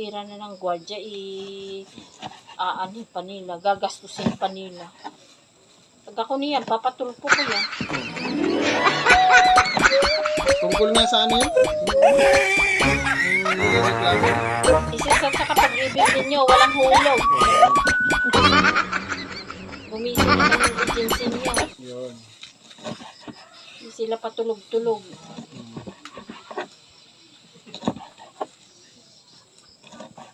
pira na ng gwardya, aanin pa nila, gagastusin pa nila. Pag ako niyan, papatulpo ko yan. Tungkol nga sa ano yun? Reklamo. Isa sa kapag-ibig ninyo, walang hulog. Bumisip na ng agency niyo. Yun. Hindi sila patulog-tulog.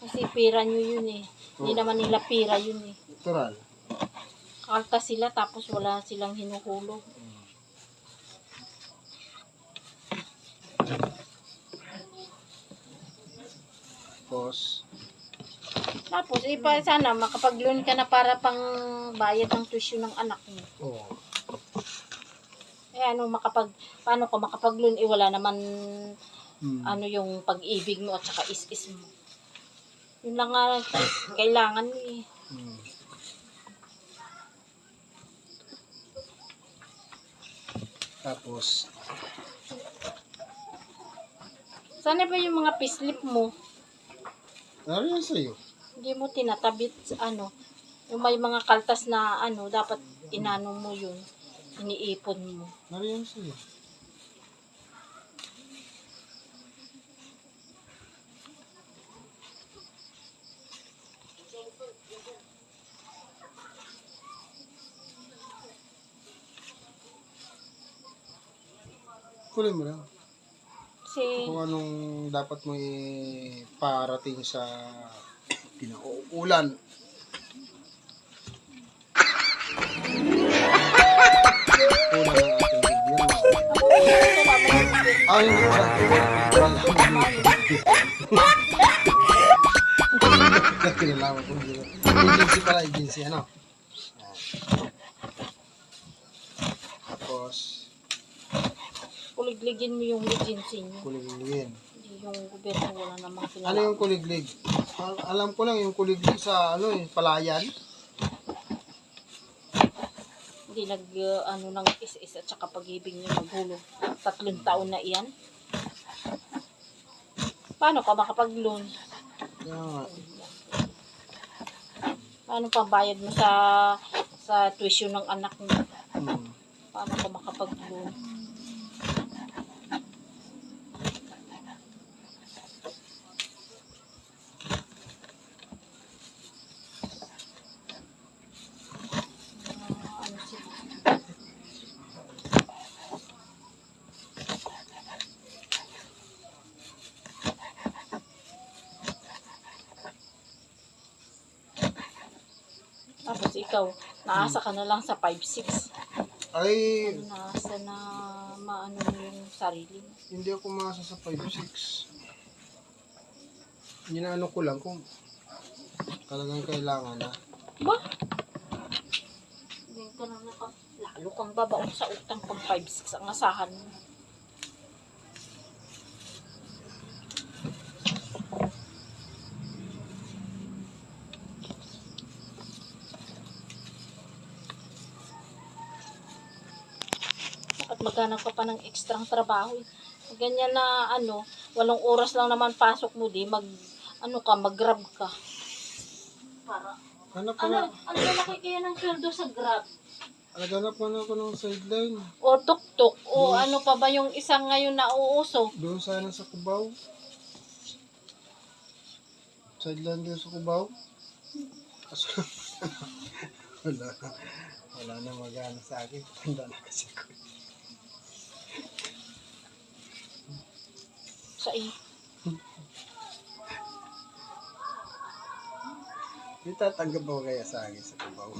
Kasi pira nyo yun eh. Hindi naman nila pira yun eh. Natural. Kalta sila tapos wala silang hinuhulog. Tapos, sana makapag-loan ka na para pang bayad ng tuition ng anak mo. Oo. Paano ka makapag-loan? Wala naman, yung pag-ibig mo at saka is-is mo. Yun lang nga, kailangan eh. Tapos, Sana ba yung mga pislip mo? ano yan sa'yo? Hindi mo tinatabit yung may mga kaltas na dapat inano mo yun, iniipon mo. Ano yan sa'yo? Kulay mo lang. Kasi, Kung anong dapat mo iparating sa pinauulan. Una ng ating bigyan. Ah, hindi pa. Kinalaman ko dito. Agency pala, agency, ano? Tapos, kuligligin mo yung agency nyo. kuligligin. Hindi yung gobyerno wala namang Ano pinala. yung kuliglig? Alam ko lang yung kuliglig sa palayan. Hindi ng is-is at saka pag-ibig nyo maghulog. 3 taon na iyan. Paano ka makapag-loan? Kaya nga. Paano pambayad mo sa tuition ng anak mo? Paano ka makapag-loan? Tapos ikaw, naasa ka na lang sa 5-6. Ay, Naasa na maano mo yung sarili mo. hindi ako masa sa 5-6. Ginaano ko lang kung talagang kailangan na. Ba? Hindi ka na lalo kang babaon sa utang pang 5-6 ang asahan mo. At maghanap ka pa ng ekstrang trabaho. Ganyan na 8 oras lang naman pasok mo mag-grab ka. Para Hanap ko na. ano laki kaya ng sweldo sa grab? Naghanap ko na ako ng sideline. O tuk-tuk o ano pa ba yung isang ngayon na uuso? Doon sana sa Cubao. Sideline doon sa Cubao. Kaso, wala na mag-ano sa akin. Tanda na kasi ko. Sa May tatanggap ako kaya sa akin sa Cubao.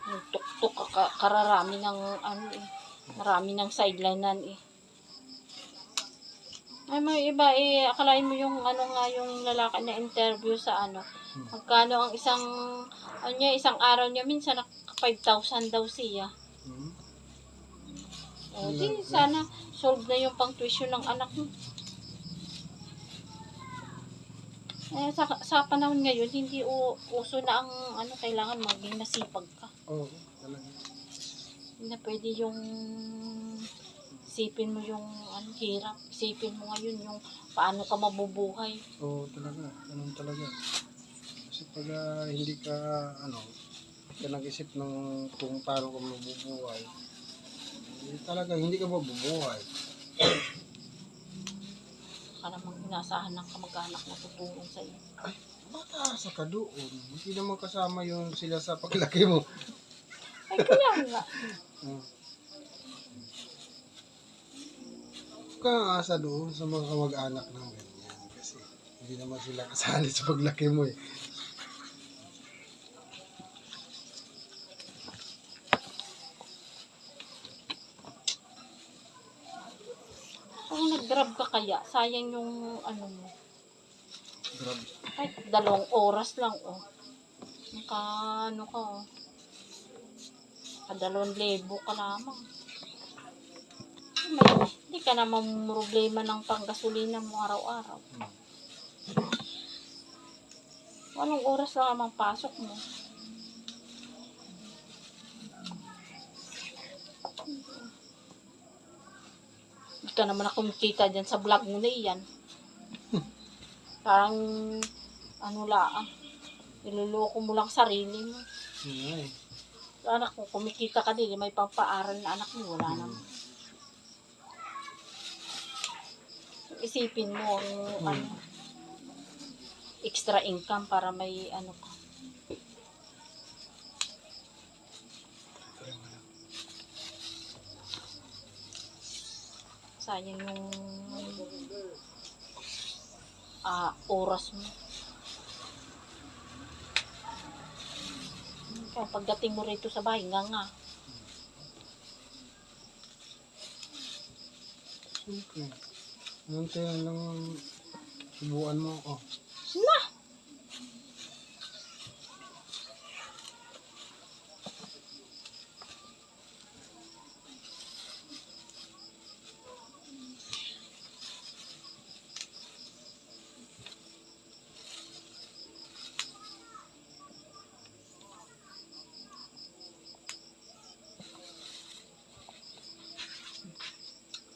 yung tuk-tuk kararami ng marami ng sidelinean eh. Ay, may iba akalain mo yung yung lalaki na interview sa magkano ang isang araw niya minsan 5,000 daw siya. O di sana solve na yung pang tuition ng anak mo. Sa panahon ngayon hindi uso na ang kailangan maging masipag ka. Oo, talaga. Hindi na pwede yung Isipin mo yung ano, hirap. Isipin mo ngayon yung paano ka mabubuhay. Oo, talaga. Ganun talaga. Kasi pag hindi ka, ano, hindi ka nag-isip ng kung paano ka mabubuhay, hindi talaga, hindi ka mabubuhay. Baka namang inaasahan ng kamag-anak na tutulong sa'yo. Ay, mataasa ka doon. Hindi naman kasama yung sila sa paglaki mo. Ay, kaya nga. Hmm. Huwag kang aasa doon sa mga kamag-anak ng ganyan. Kasi hindi naman sila kasali sa paglaki mo eh. Kung nag-grab ka kaya, sayang yung ano mo. Grabe. Ay, 2 oras lang, oh. Naka, ano ka, oh. 2,000 ka lamang. Hindi ka naman problema ng panggasolina mo araw-araw. Anong oras lang ang pasok mo? Hindi ka naman na kumikita dyan sa vlog mo na iyan. Parang, ano lang, niloloko mo lang sarili mo. Ay. Anak mo, kumikita ka din, may pampaaral na anak mo, wala naman. Isipin mo ang ano, extra income para may ano ka. Sayang yung oras mo. Kaya pagdating mo rito sa bahay, nga. Okay. Nantayan lang subukan mo ako. Na!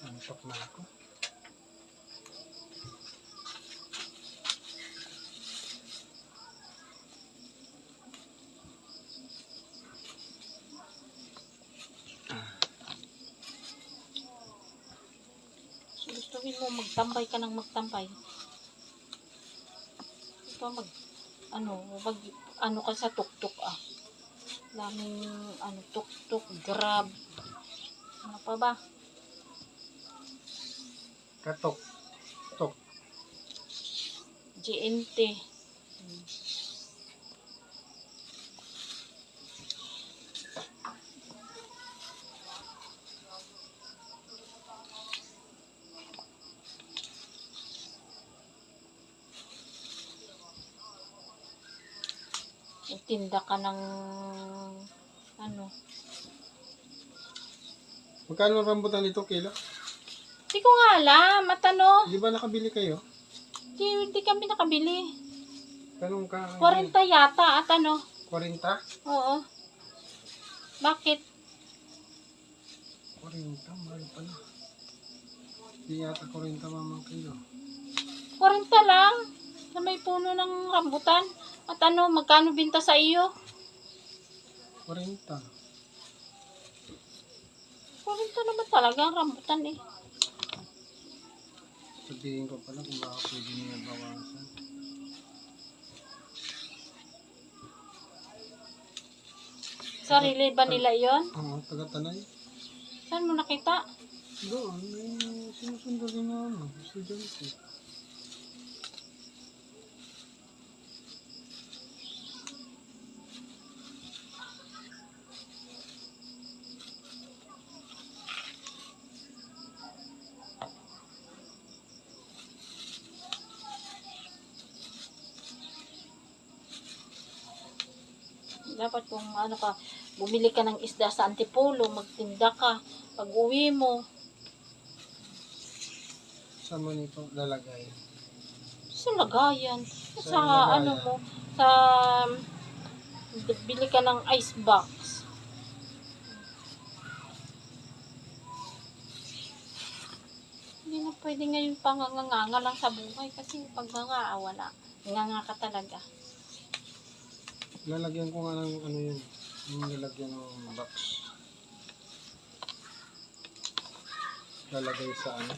Antok na ako. Gustuhin mo magtambay ka ng magtambay. Ito ano ka sa tuktok Daming tuktok, grab. Ano pa ba? Katok. Tok. GNT. Tinda ka ng Magkano ang rambutan dito kilo? Hindi ko nga alam, Di ba nakabili kayo? Hindi kami nakabili. Tanong ka. 40 yata at 40? Oo. Bakit? 40, mahal pala. Di yata 40 mamang kilo. 40 lang. Sa may puno ng rambutan. At magkano binta sa iyo? 40. 40 naman talaga ang rambutan eh. Sabihin ko pala kung baka pwede niya bawasan. Sarili ba nila yon? Oo, taga-Tanay. Saan mo nakita? Doon, may sinusundo rin na estudyante. Dapat kung bumili ka ng isda sa Antipolo, magtinda ka. Pag uwi mo, Saan mo nito lalagay? sa lagayan. Sa Sa lagayan. bili ka ng ice box. pwede ngayon panganganga lang sa buhay kasi pag nga wala. Nganga ka talaga. Lalagyan ko nga ng ano yun. Yung lalagyan ng box. Lalagay sa ano.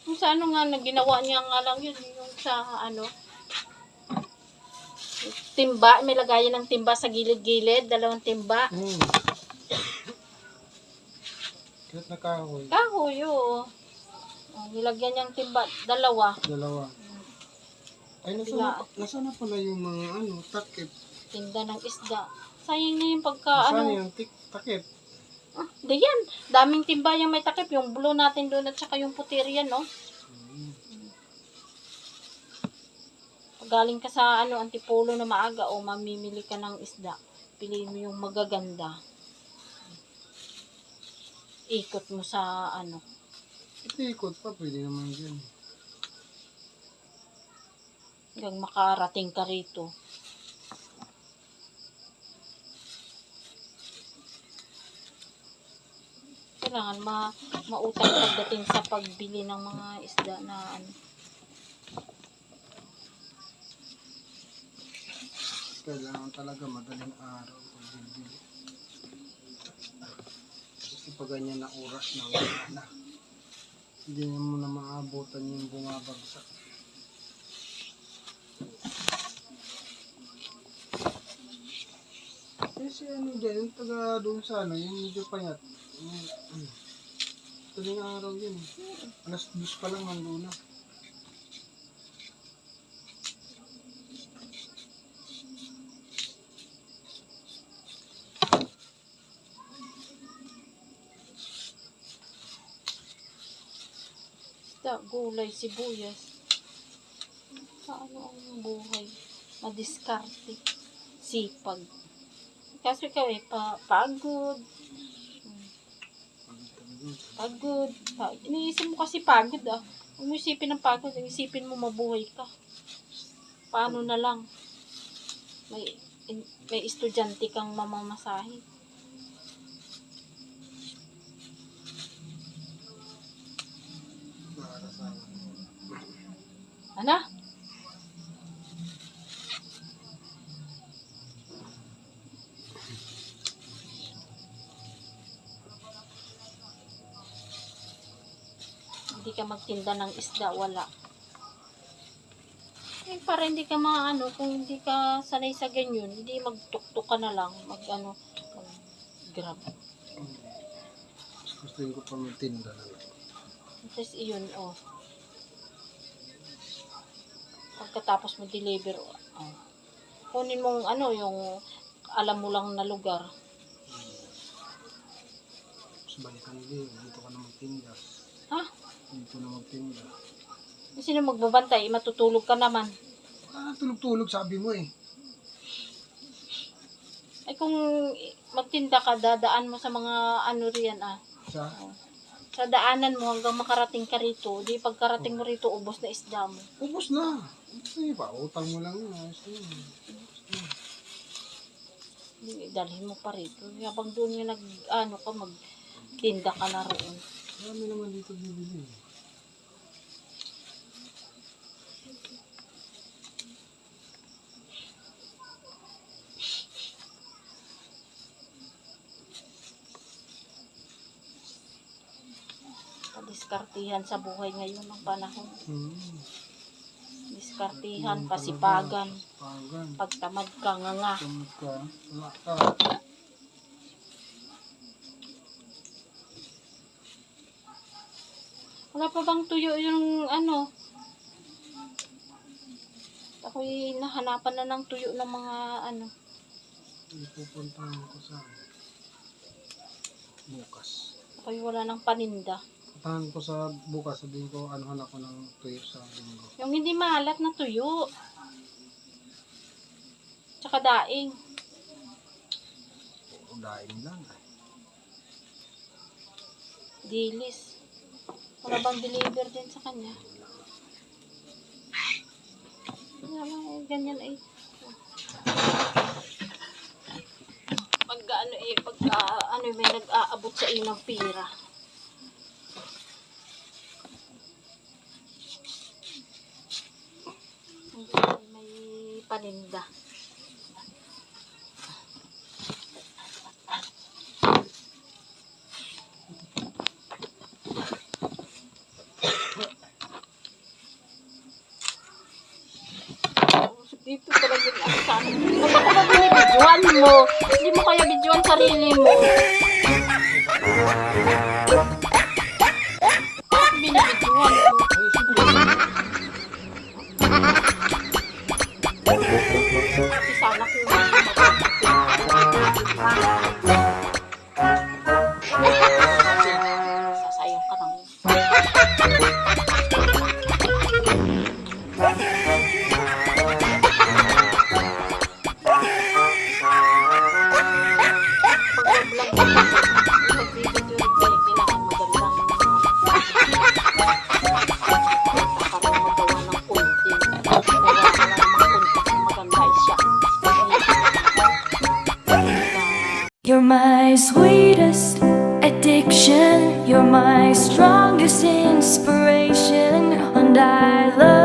Yung sa ano nga, ginawa niya nga lang yun. Yung sa ano, timba, may lagayan ng timba sa gilid-gilid, 2 timba. Kahit na kahoy. Kahoy, oo. Nilagyan niyang timba, 2. Dalawa. Ay, nasa na pala yung mga ano, takip. Tinda ng isda. Sayang na yung pagka Saan ano. yung takip? Di yan. Daming timba yung may takip. Yung blue natin doon at saka yung puti riyan, no? Pag galing ka sa ano, Antipolo na maaga o mamimili ka ng isda, piliin mo yung magaganda. Ikot mo sa ano. Ikot pa, pwede naman dyan. Hanggang makarating ka rito. Kailangan mautang pagdating sa pagbili ng mga isda na ano. Kailangan talaga madaling araw pagbibili. Kasi pag ganyan na oras na wala na. Hindi mo na maabutan yung bumabagsak. Kasi ano dyan, yung taga doon sa ano, yung medyo payat. Madaling araw yun. 2:00 pa lang nandun na. Gulay, sibuyas. Paano ang buhay? Madiskarte. Sipag. Kasi ikaw pagod. Pagod. Iniisip mo kasi pagod ah. Huwag mo isipin ng pagod. Isipin mo mabuhay ka. Paano na lang? May estudyante kang mamamasahe. Ano? Hindi ka magtinda ng isda, wala. Para hindi ka maano, kung hindi ka sanay sa ganyan, hindi magtuktok ka na lang, mag-grab. Gusto ko pa magtinda na lang. Tapos iyon, pagkatapos mo deliver, kunin mong yung alam mo lang na lugar. Tapos balikan dito ka na magtinda. Ha? Dito na magtinda. Sino magbabantay? Matutulog ka naman. Tulog-tulog sabi mo eh. Ay kung magtinda ka, dadaan mo sa mga riyan sa daanan mo hanggang makarating ka rito. Di pagkarating mo rito, ubos na isda mo. Ubos na. Ubos pa. Utang mo lang yun. Dalhin mo pa rito. Habang doon yung magtinda ka na roon. Marami naman dito bibili. Diskartihan sa buhay ngayon ng panahon. Diskartihan, Yun pasipagan. Pasipagan. Pagtamad ka, nga. Tamad ka. Wala ka. Wala pa bang tuyo yung Ako'y nahanapan na ng tuyo ng mga Ipupuntahan ko sa bukas. Ako'y wala ng paninda. Puntahan ko sa bukas. Sabihin ko anuhan ako ng tuyo sa linggo. Yung hindi maalat na tuyo. Tsaka daing. Daing lang. Dilis. Wala bang deliver din sa kanya? Ganyan ay. Pagka may nag-aabot sa inang pira. paninda. Dito talaga yung ano sa akin. Ba't ako ba binibidyoan mo? Hindi mo kaya bidyoan sarili mo. Binibidyoan mo. Sana ko sasayang ka lang. You're my sweetest addiction, you're my strongest inspiration, and I love